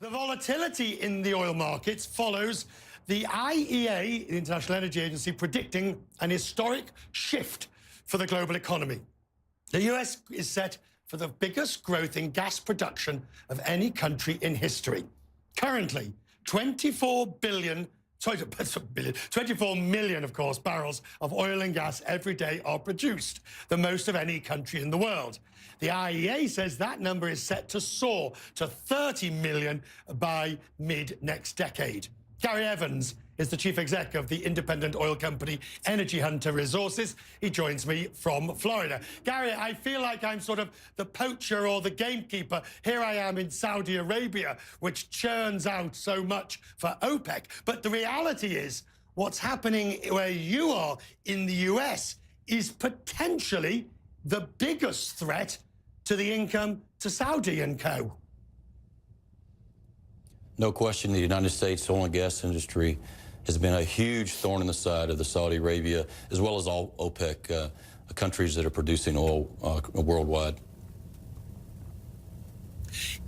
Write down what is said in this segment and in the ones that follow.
The volatility in the oil markets follows the IEA, the International Energy Agency, predicting an historic shift for the global economy. The US is set for the biggest growth in gas production of any country in history. Currently, 24 million, of course, barrels of oil and gas every day are produced, the most of any country in the world. The IEA says that number is set to soar to 30 million by mid-next decade. Gary Evans is the chief exec of the independent oil company Energy Hunter Resources. He joins me from Florida. Gary, I feel like I'm sort of the poacher or the gamekeeper. Here I am in Saudi Arabia, which churns out so much for OPEC. But the reality is, what's happening where you are in the US is potentially the biggest threat to the income to Saudi and co. No question, the United States oil and gas industry has been a huge thorn in the side of the Saudi Arabia, as well as all OPEC countries that are producing oil worldwide.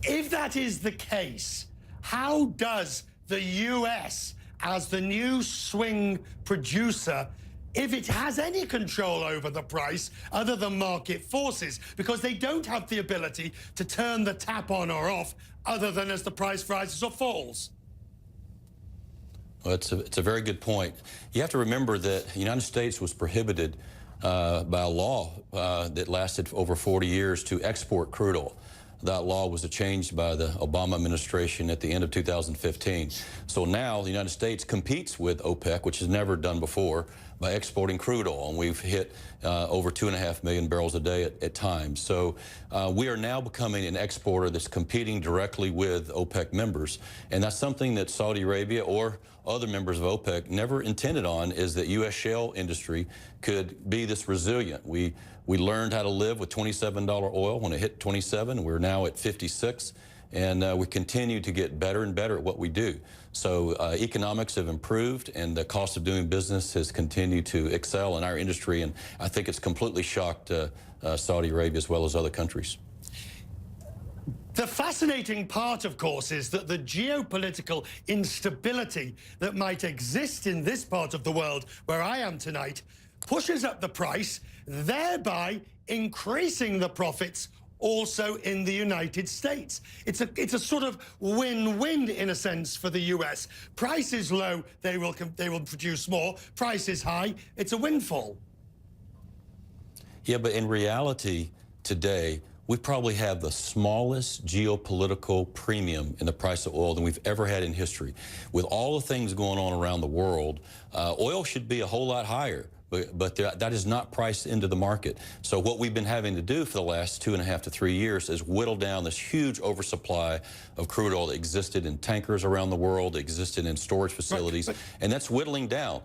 If that is the case, how does the U.S., as the new swing producer, if it has any control over the price other than market forces, because they don't have the ability to turn the tap on or off other than as the price rises or falls? Well, it's a very good point. You have to remember that the United States was prohibited by a law that lasted for over 40 years to export crude oil. That law was changed by the Obama administration at the end of 2015. So now the United States competes with OPEC, which has never done before, by exporting crude oil. And we've hit over 2.5 million barrels a day at times. So we are now becoming an exporter that's competing directly with OPEC members. And that's something that Saudi Arabia or other members of OPEC never intended on, is that U.S. shale industry could be this resilient. We learned how to live with $27 oil when it hit 27. We're now at 56. And we continue to get better and better at what we do. So economics have improved, and the cost of doing business has continued to excel in our industry. And I think it's completely shocked Saudi Arabia as well as other countries. The fascinating part, of course, is that the geopolitical instability that might exist in this part of the world where I am tonight pushes up the price, thereby increasing the profits also in the United States. It's a sort of win-win in a sense for the US. Price is low, they will produce more. Price is high, it's a windfall. Yeah, but in reality today, we probably have the smallest geopolitical premium in the price of oil than we've ever had in history. With all the things going on around the world, oil should be a whole lot higher. But that is not priced into the market. So what we've been having to do for the last 2.5 to 3 years is whittle down this huge oversupply of crude oil that existed in tankers around the world, existed in storage facilities, and that's whittling down.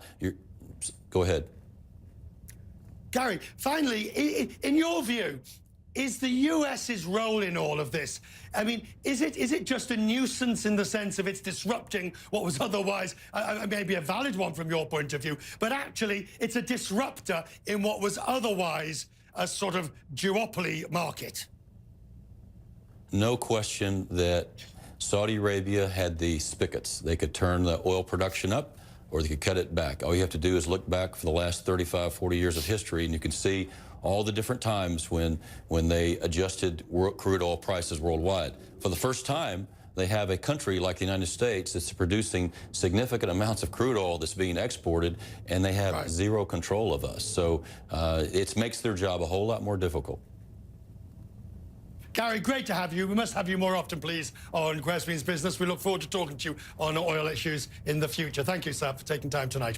Go ahead. Gary, finally, in your view, is the US's role in all of this? I mean, is it just a nuisance in the sense of it's disrupting what was otherwise maybe a valid one from your point of view, but actually it's a disruptor in what was otherwise a sort of duopoly market? No question that Saudi Arabia had the spigots. They could turn the oil production up or they could cut it back. All you have to do is look back for the last 35, 40 years of history, and you can see all the different times when they adjusted crude oil prices worldwide. For the first time, they have a country like the United States that's producing significant amounts of crude oil that's being exported, and they have zero control of us. So it makes their job a whole lot more difficult. Gary, great to have you. We must have you more often, please, on Quest Means Business. We look forward to talking to you on oil issues in the future. Thank you, sir, for taking time tonight.